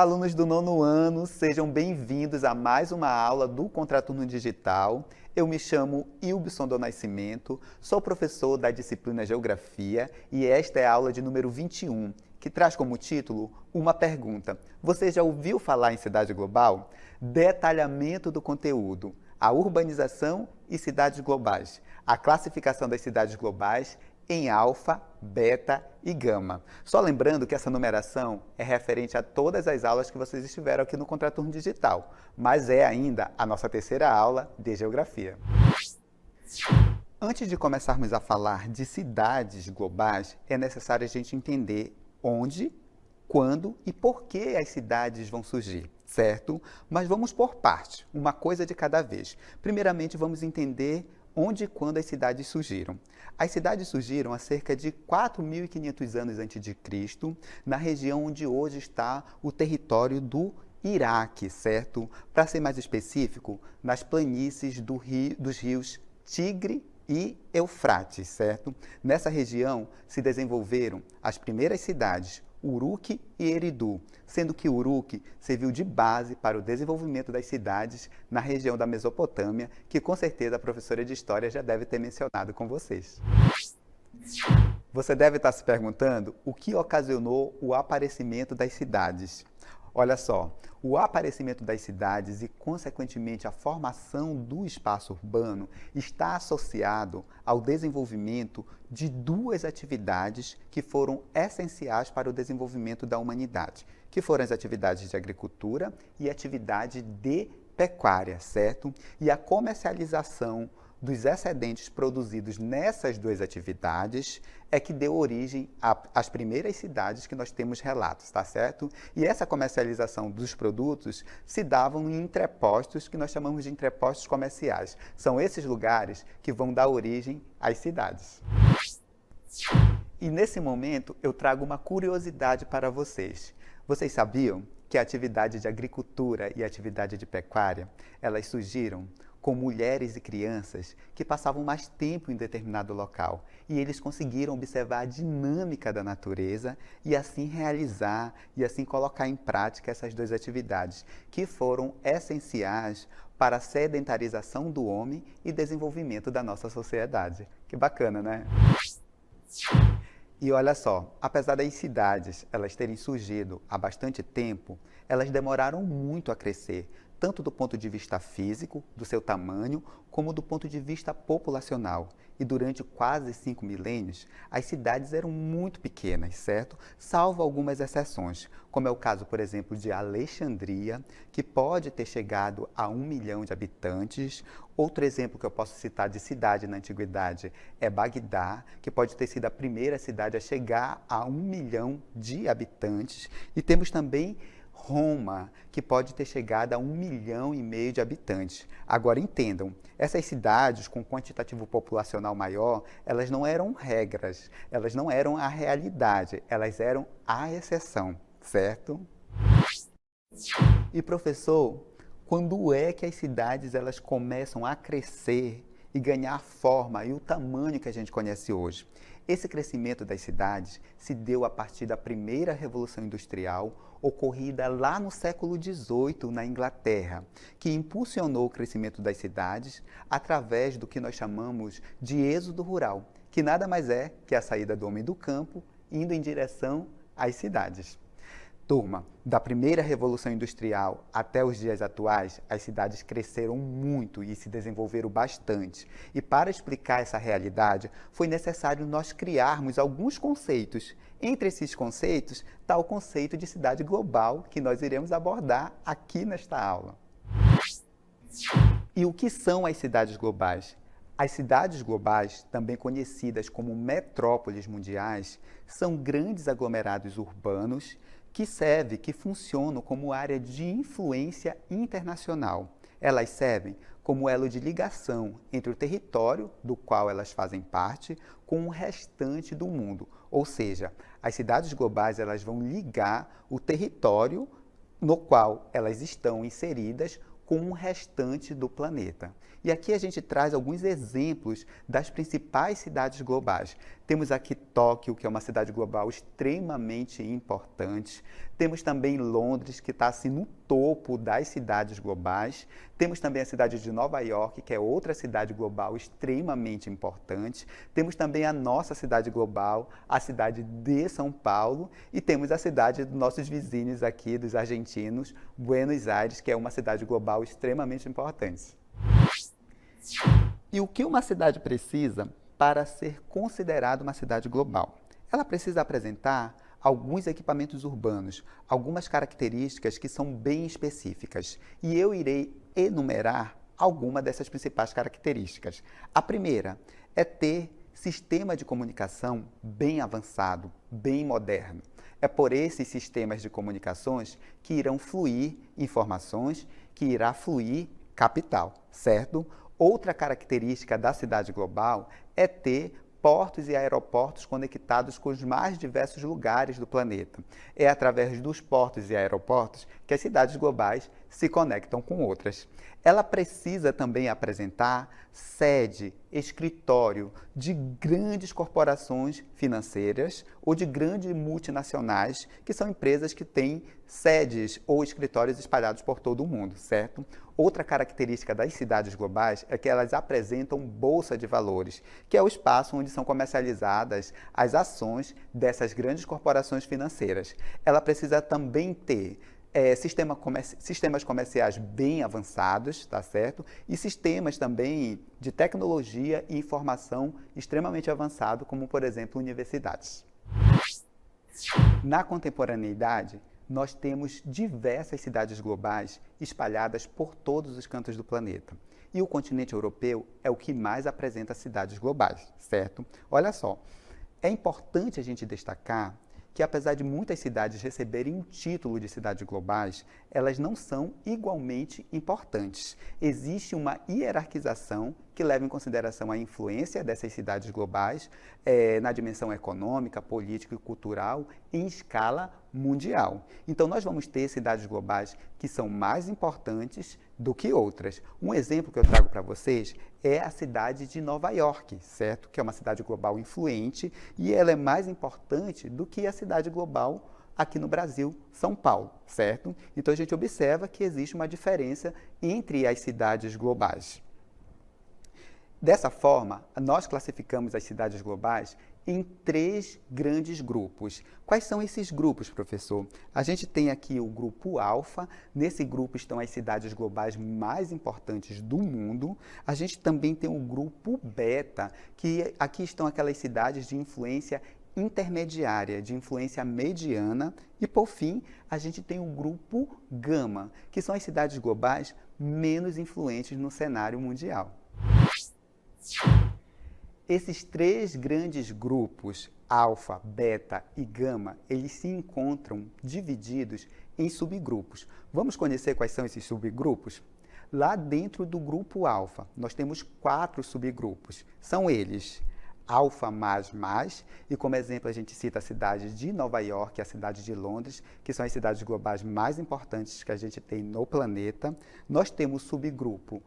alunos do nono ano, sejam bem-vindos a mais uma aula do Contraturno Digital. Eu me chamo Ilbson do Nascimento, sou professor da disciplina Geografia e esta é a aula de número 21, que traz como título uma pergunta. Você já ouviu falar em cidade global? Detalhamento do conteúdo, a urbanização e cidades globais, a classificação das cidades globais em alfa, beta e gama. Só lembrando que essa numeração é referente a todas as aulas que vocês estiveram aqui no Contraturno Digital, mas é ainda a nossa terceira aula de Geografia. Antes de começarmos a falar de cidades globais, é necessário a gente entender onde, quando e por que as cidades vão surgir, certo? Mas vamos por partes, uma coisa de cada vez. Primeiramente, vamos entender onde e quando as cidades surgiram. As cidades surgiram há cerca de 4.500 anos antes de Cristo, na região onde hoje está o território do Iraque, certo? Para ser mais específico, nas planícies dos rios Tigre e Eufrates, certo? Nessa região se desenvolveram as primeiras cidades, Uruk e Eridu, sendo que Uruk serviu de base para o desenvolvimento das cidades na região da Mesopotâmia, que com certeza a professora de História já deve ter mencionado com vocês. Você deve estar se perguntando o que ocasionou o aparecimento das cidades. Olha só, o aparecimento das cidades e, consequentemente, a formação do espaço urbano está associado ao desenvolvimento de duas atividades que foram essenciais para o desenvolvimento da humanidade, que foram as atividades de agricultura e atividade de pecuária, certo? E a comercialização dos excedentes produzidos nessas duas atividades é que deu origem às primeiras cidades que nós temos relatos, tá certo? E essa comercialização dos produtos se davam em entrepostos que nós chamamos de entrepostos comerciais. São esses lugares que vão dar origem às cidades. E nesse momento eu trago uma curiosidade para vocês. Vocês sabiam que a atividade de agricultura e a atividade de pecuária, elas surgiram com mulheres e crianças que passavam mais tempo em determinado local e eles conseguiram observar a dinâmica da natureza e assim realizar e assim colocar em prática essas duas atividades que foram essenciais para a sedentarização do homem e desenvolvimento da nossa sociedade. Que bacana, né? E olha só, apesar das cidades elas terem surgido há bastante tempo, elas demoraram muito a crescer, tanto do ponto de vista físico, do seu tamanho, como do ponto de vista populacional. E durante quase 5 milênios, as cidades eram muito pequenas, certo? Salvo algumas exceções, como é o caso, por exemplo, de Alexandria, que pode ter chegado a 1 milhão de habitantes. Outro exemplo que eu posso citar de cidade na antiguidade é Bagdá, que pode ter sido a primeira cidade a chegar a 1 milhão de habitantes. E temos também Roma, que pode ter chegado a 1,5 milhão de habitantes. Agora entendam, essas cidades com quantitativo populacional maior, elas não eram regras, elas não eram a realidade, elas eram a exceção, certo? E professor, quando é que as cidades elas começam a crescer e ganhar a forma e o tamanho que a gente conhece hoje? Esse crescimento das cidades se deu a partir da primeira Revolução Industrial, ocorrida lá no século XVIII, na Inglaterra, que impulsionou o crescimento das cidades através do que nós chamamos de êxodo rural, que nada mais é que a saída do homem do campo indo em direção às cidades. Turma, da primeira Revolução Industrial até os dias atuais, as cidades cresceram muito e se desenvolveram bastante. E para explicar essa realidade, foi necessário nós criarmos alguns conceitos. Entre esses conceitos está o conceito de cidade global, que nós iremos abordar aqui nesta aula. E o que são as cidades globais? As cidades globais, também conhecidas como metrópoles mundiais, são grandes aglomerados urbanos que funcionam como área de influência internacional. Elas servem como elo de ligação entre o território do qual elas fazem parte com o restante do mundo. Ou seja, as cidades globais elas vão ligar o território no qual elas estão inseridas com o restante do planeta. E aqui a gente traz alguns exemplos das principais cidades globais. Temos aqui Tóquio, que é uma cidade global extremamente importante. Temos também Londres, que está assim no topo das cidades globais. Temos também a cidade de Nova York, que é outra cidade global extremamente importante. Temos também a nossa cidade global, a cidade de São Paulo. E temos a cidade dos nossos vizinhos aqui, dos argentinos, Buenos Aires, que é uma cidade global extremamente importante. E o que uma cidade precisa para ser considerada uma cidade global? Ela precisa apresentar alguns equipamentos urbanos, algumas características que são bem específicas. E eu irei enumerar algumas dessas principais características. A primeira é ter sistema de comunicação bem avançado, bem moderno. É por esses sistemas de comunicações que irão fluir informações, que irá fluir capital, certo? Outra característica da cidade global é ter portos e aeroportos conectados com os mais diversos lugares do planeta. É através dos portos e aeroportos que as cidades globais se conectam com outras. Ela precisa também apresentar sede, escritório de grandes corporações financeiras ou de grandes multinacionais, que são empresas que têm sedes ou escritórios espalhados por todo o mundo, certo? Outra característica das cidades globais é que elas apresentam bolsa de valores, que é o espaço onde são comercializadas as ações dessas grandes corporações financeiras. Ela precisa também ter sistemas comerciais bem avançados, tá certo? E sistemas também de tecnologia e informação extremamente avançado, como, por exemplo, universidades. Na contemporaneidade, nós temos diversas cidades globais espalhadas por todos os cantos do planeta. E o continente europeu é o que mais apresenta cidades globais, certo? Olha só, é importante a gente destacar que, apesar de muitas cidades receberem um título de cidades globais, elas não são igualmente importantes. Existe uma hierarquização que leva em consideração a influência dessas cidades globais na dimensão econômica, política e cultural em escala mundial. Então, nós vamos ter cidades globais que são mais importantes do que outras. Um exemplo que eu trago para vocês é a cidade de Nova York, certo? Que é uma cidade global influente e ela é mais importante do que a cidade global aqui no Brasil, São Paulo, certo? Então, a gente observa que existe uma diferença entre as cidades globais. Dessa forma, nós classificamos as cidades globais em 3 grandes grupos. Quais são esses grupos, professor? A gente tem aqui o grupo alfa, nesse grupo estão as cidades globais mais importantes do mundo. A gente também tem o grupo beta, que aqui estão aquelas cidades de influência intermediária, de influência mediana. E, por fim, a gente tem o grupo gama, que são as cidades globais menos influentes no cenário mundial. Esses 3 grandes grupos, alfa, beta e gama, eles se encontram divididos em subgrupos. Vamos conhecer quais são esses subgrupos? Lá dentro do grupo alfa, nós temos 4 subgrupos. São eles alfa mais, e como exemplo a gente cita a cidade de Nova York e a cidade de Londres, que são as cidades globais mais importantes que a gente tem no planeta. Nós temos o subgrupo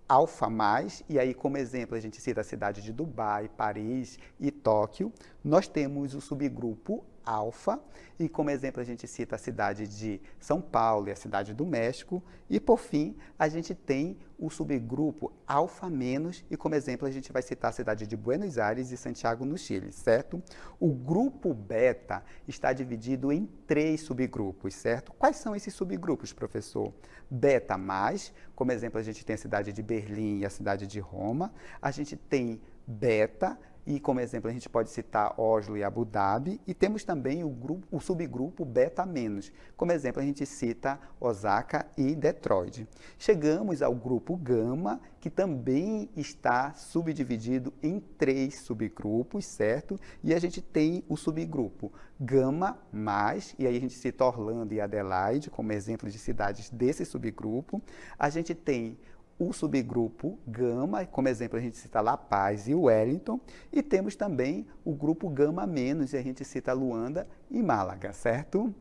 alfa mais, e aí como exemplo a gente cita a cidade de Dubai, Paris e Tóquio. Nós temos o subgrupo alfa, e como exemplo a gente cita a cidade de São Paulo e a cidade do México. E por fim, a gente tem o subgrupo alfa menos, e como exemplo a gente vai citar a cidade de Buenos Aires e Santiago no Chile, certo? O grupo beta está dividido em 3 subgrupos, certo? Quais são esses subgrupos, professor? Beta mais, como exemplo a gente tem a cidade de Berlim e a cidade de Roma. A gente tem beta, e como exemplo a gente pode citar Oslo e Abu Dhabi, e temos também o subgrupo beta menos. Como exemplo a gente cita Osaka e Detroit. Chegamos ao grupo gama, que também está subdividido em 3 subgrupos, certo? E a gente tem o subgrupo gama mais, e aí a gente cita Orlando e Adelaide como exemplos de cidades desse subgrupo. A gente tem o subgrupo gama, como exemplo a gente cita La Paz e Wellington, e temos também o grupo gama menos, e a gente cita Luanda e Málaga, certo?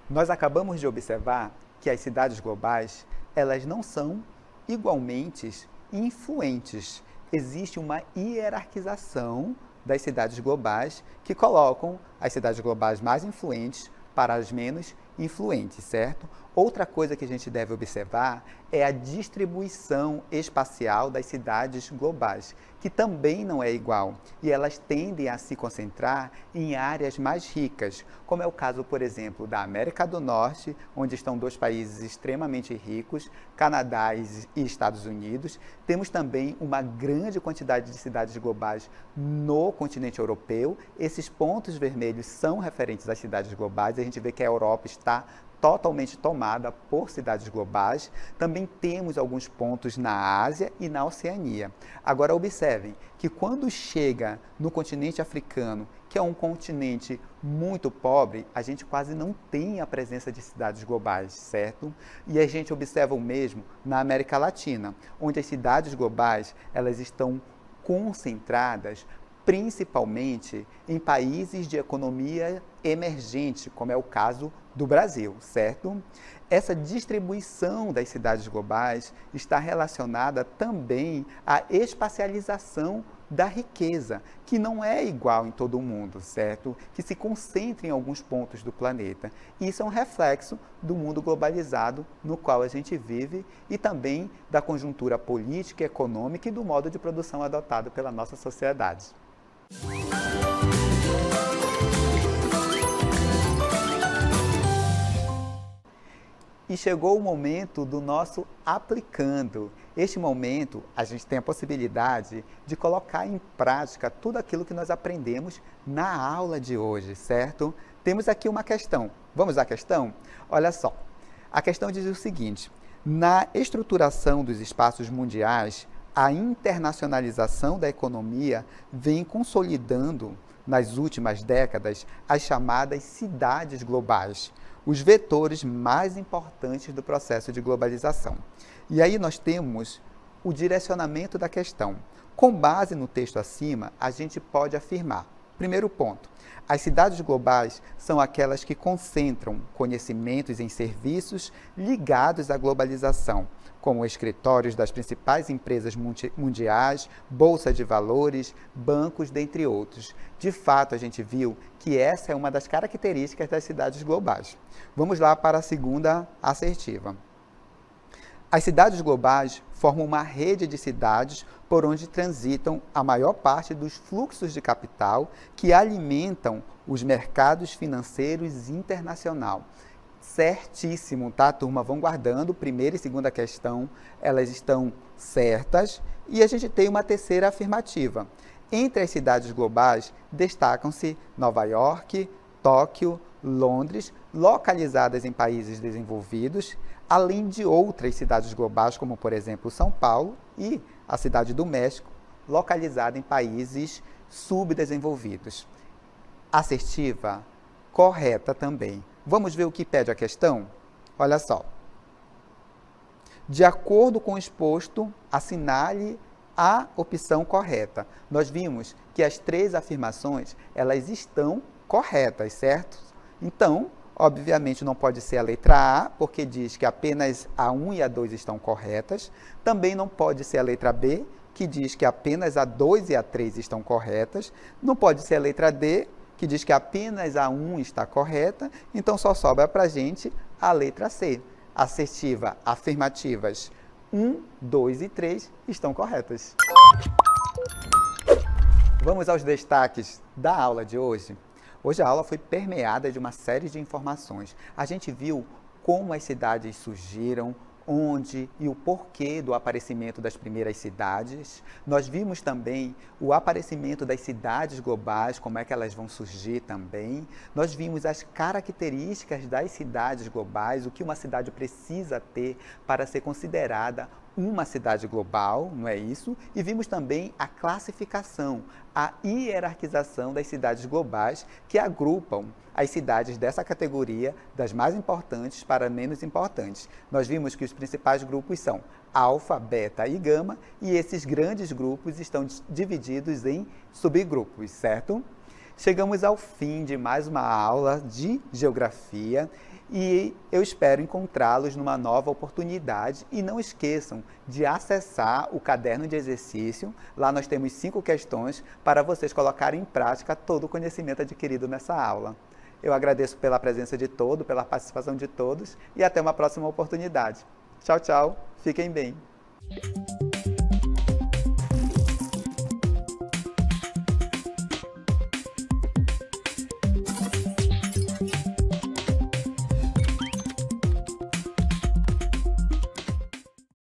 Nós acabamos de observar que as cidades globais, elas não são igualmente influentes. existe uma hierarquização das cidades globais que colocam as cidades globais mais influentes para as menos influentes, certo? Outra coisa que a gente deve observar é a distribuição espacial das cidades globais, que também não é igual, e elas tendem a se concentrar em áreas mais ricas, como é o caso, por exemplo, da América do Norte, onde estão dois países extremamente ricos, Canadá e Estados Unidos. Temos também uma grande quantidade de cidades globais no continente europeu. Esses pontos vermelhos são referentes às cidades globais, a gente vê que a Europa está totalmente tomada por cidades globais. Também temos alguns pontos na Ásia e na Oceania. Agora observem que quando chega no continente africano, que é um continente muito pobre, a gente quase não tem a presença de cidades globais, certo? E a gente observa o mesmo na América Latina, onde as cidades globais elas estão concentradas principalmente em países de economia emergente, como é o caso do Brasil, certo? Essa distribuição das cidades globais está relacionada também à espacialização da riqueza, que não é igual em todo o mundo, certo? Que se concentra em alguns pontos do planeta. Isso é um reflexo do mundo globalizado no qual a gente vive e também da conjuntura política, econômica e do modo de produção adotado pela nossa sociedade. E chegou o momento do nosso aplicando. Este momento, a gente tem a possibilidade de colocar em prática tudo aquilo que nós aprendemos na aula de hoje, certo? Temos aqui uma questão. Vamos à questão? Olha só. A questão diz o seguinte: na estruturação dos espaços mundiais, a internacionalização da economia vem consolidando, nas últimas décadas, as chamadas cidades globais, os vetores mais importantes do processo de globalização. E aí nós temos o direcionamento da questão. Com base no texto acima, a gente pode afirmar: primeiro ponto, as cidades globais são aquelas que concentram conhecimentos em serviços ligados à globalização, como escritórios das principais empresas mundiais, bolsa de valores, bancos, dentre outros. De fato, a gente viu que essa é uma das características das cidades globais. Vamos lá para a segunda assertiva. As cidades globais formam uma rede de cidades por onde transitam a maior parte dos fluxos de capital que alimentam os mercados financeiros internacionais. Certíssimo, tá, turma? Vão guardando, primeira e segunda questão, elas estão certas. E a gente tem uma terceira afirmativa. Entre as cidades globais, destacam-se Nova York, Tóquio, Londres, localizadas em países desenvolvidos, além de outras cidades globais, como, por exemplo, São Paulo e a Cidade do México, localizada em países subdesenvolvidos. Assertiva, correta também. Vamos ver o que pede a questão? Olha só. De acordo com o exposto, assinale a opção correta. Nós vimos que as três afirmações, elas estão corretas, certo? Então, obviamente não pode ser a letra A, porque diz que apenas a 1 e a 2 estão corretas. Também não pode ser a letra B, que diz que apenas a 2 e a 3 estão corretas. Não pode ser a letra D, que diz que apenas a 1 está correta. Então, só sobra para a gente a letra C. Assertiva, afirmativas 1, 2 e 3 estão corretas. Vamos aos destaques da aula de hoje. Hoje a aula foi permeada de uma série de informações. A gente viu como as cidades surgiram, onde e o porquê do aparecimento das primeiras cidades. Nós vimos também o aparecimento das cidades globais, como é que elas vão surgir também. Nós vimos as características das cidades globais, o que uma cidade precisa ter para ser considerada uma cidade global, não é isso? E vimos também a classificação, a hierarquização das cidades globais, que agrupam as cidades dessa categoria, das mais importantes para menos importantes. Nós vimos que os principais grupos são alfa, beta e gama, e esses grandes grupos estão divididos em subgrupos, certo? Chegamos ao fim de mais uma aula de Geografia e eu espero encontrá-los numa nova oportunidade. E não esqueçam de acessar o caderno de exercício. Lá nós temos 5 questões para vocês colocarem em prática todo o conhecimento adquirido nessa aula. Eu agradeço pela presença de todos, pela participação de todos e até uma próxima oportunidade. Tchau, tchau. Fiquem bem.